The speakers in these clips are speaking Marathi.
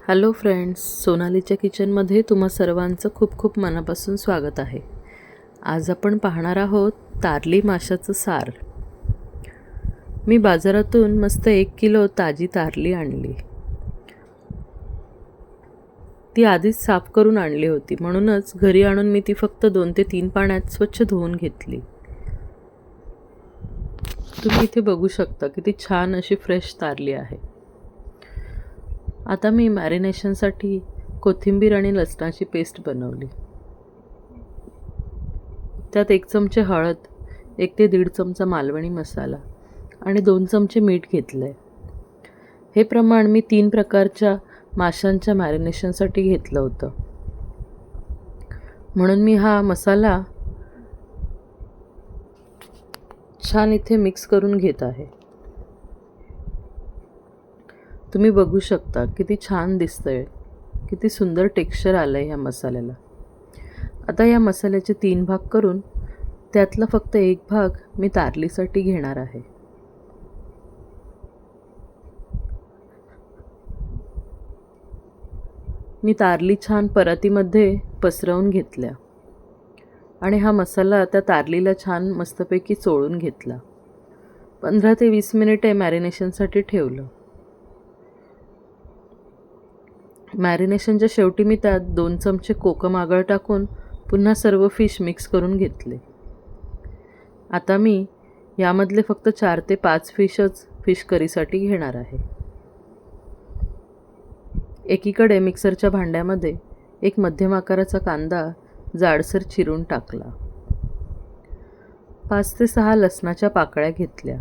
हॅलो फ्रेंड्स, सोनालीच्या किचनमध्ये तुम्हा सर्वांचं खूप खूप मनापासून स्वागत आहे. आज आपण पाहणार आहोत तारली माशाचं सार. मी बाजारातून मस्त 1 किलो ताजी तारली आणली. ती आधीच साफ करून आणली होती, म्हणूनच घरी आणून मी ती फक्त 2 ते 3 पाण्यात स्वच्छ धुवून घेतली. तुम्ही इथे बघू शकता किती छान अशी फ्रेश तारली आहे. आता मी मॅरिनेशनसाठी कोथिंबीर आणि लसणाची पेस्ट बनवली. त्यात 1 चमचे हळद, 1 ते 1.5 चमचा मालवणी मसाला आणि 2 चमचे मीठ घेतलं आहे. हे प्रमाण मी 3 प्रकारच्या माशांच्या मॅरिनेशनसाठी घेतलं होतं. म्हणून मी हा मसाला छान इथे मिक्स करून घेत आहे. तुम्ही बघू शकता किती छान दिसतंय, किती सुंदर टेक्स्चर आलं आहे ह्या मसाल्याला. आता या मसाल्याचे 3 भाग करून त्यातला फक्त 1 भाग मी तारलीसाठी घेणार आहे. मी तारली छान परातीमध्ये पसरवून घेतल्या आणि हा मसाला त्या तारलीला छान मस्तपैकी चोळून घेतला. 15 ते 20 मिनिटे मॅरिनेशनसाठी ठेवलं. मॅरिनेशनच्या शेवटी मी त्यात 2 चमचे कोकम आगळ टाकून पुन्हा सर्व फिश मिक्स करून घेतले. आता मी यामधले फक्त 4 ते 5 फिश करीसाठी घेणार आहे. एकीकडे मिक्सरच्या भांड्यामध्ये 1 मध्यम आकाराचा कांदा जाडसर चिरून टाकला. 5 ते 6 लसणाच्या पाकळ्या घेतल्या.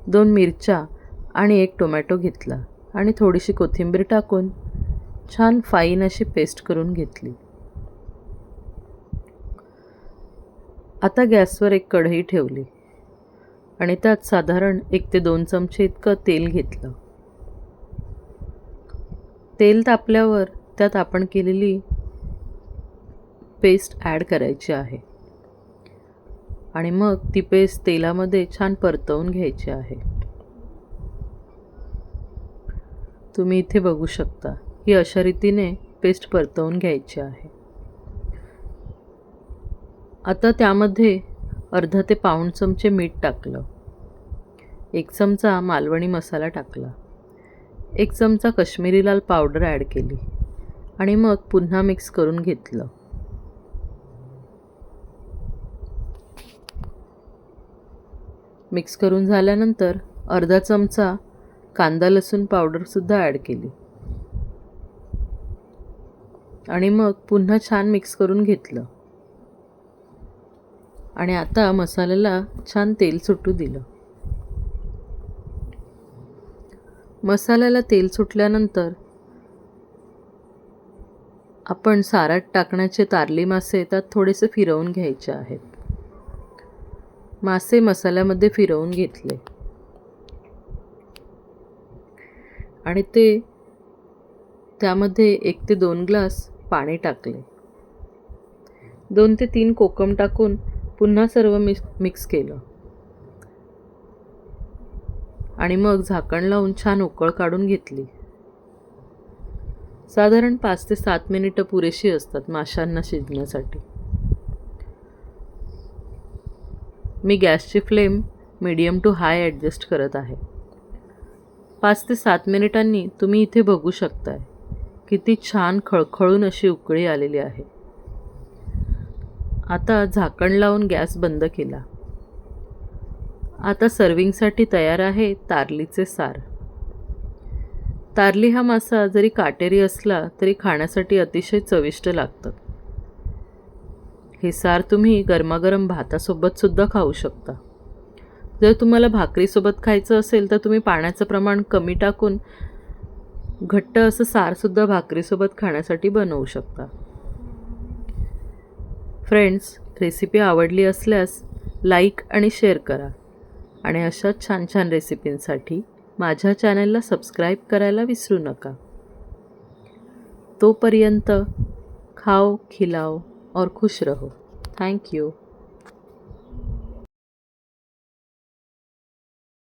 2 मिरच्या आणि 1 टोमॅटो घेतला आणि थोडीशी कोथिंबीर टाकून छान फाईन अशी पेस्ट करून घेतली. आता गॅसवर 1 कढई ठेवली आणि त्यात साधारण 1 ते 2 चमचे इतकं तेल घेतलं. तेल तापल्यावर त्यात आपण केलेली पेस्ट ॲड करायची आहे आणि मग ती पेस्ट तेलामध्ये छान परतवून घ्यायची आहे. तुम्ही इथे बघू शकता ही अशा रीतीने पेस्ट परतवून घ्यायची आहे. आता त्यामध्ये अर्धा ते पाऊण चमचे मीठ टाकलं. 1 चमचा मालवणी मसाला टाकला. 1 चमचा काश्मीरी लाल पावडर ॲड केली आणि मग पुन्हा मिक्स करून घेतलं. मिक्स करून झाल्यानंतर अर्धा चमचा कांदा लसूण पावडरसुद्धा ॲड केली आणि मग पुन्हा छान मिक्स करून घेतलं आणि आता मसाल्याला छान तेल सुटू दिलं. मसाल्याला तेल सुटल्यानंतर आपण सारात टाकण्याचे तारली मासे त्यात थोडेसे फिरवून घ्यायचे आहेत. मासे मसाल्यामध्ये फिरवून घेतले आणि त्यामध्ये 1 ते 2 ग्लास पाणी टाकले. 2 ते 3 कोकम टाकून पुन्हा सर्व मिक्स केलं आणि मग झाकण लावून छान उकळ काढून घेतली. साधारण 5 ते 7 मिनिटं पुरेशी असतात माशांना शिजण्यासाठी. मी गॅसची flame medium to high adjust करत आहे. 5 ते 7 मिनिटांनी तुम्ही इथे बघू शकताय किती छान खळखळून अशी उकळी आलेली आहे. आता झाकण लावून गॅस बंद केला. आता सर्विंगसाठी तयार आहे तारलीचे सार. तारली हा मासा जरी काटेरी असला तरी खाण्यासाठी अतिशय चविष्ट लागतात. हे सार तुम्ही गरमागरम भातासोबत सुद्धा खाऊ शकता. जर तुम्हाला भाकरीसोबत खायचं असेल तर तुम्ही पाण्याचं प्रमाण कमी टाकून घट्ट असं सारसुद्धा भाकरीसोबत खाण्यासाठी बनवू शकता. फ्रेंड्स, रेसिपी आवडली असल्यास लाईक आणि शेअर करा आणि अशाच छान छान रेसिपींसाठी माझ्या चॅनलला सबस्क्राईब करायला विसरू नका. तोपर्यंत खाओ, खिलाओ और खुश रहो. Thank you.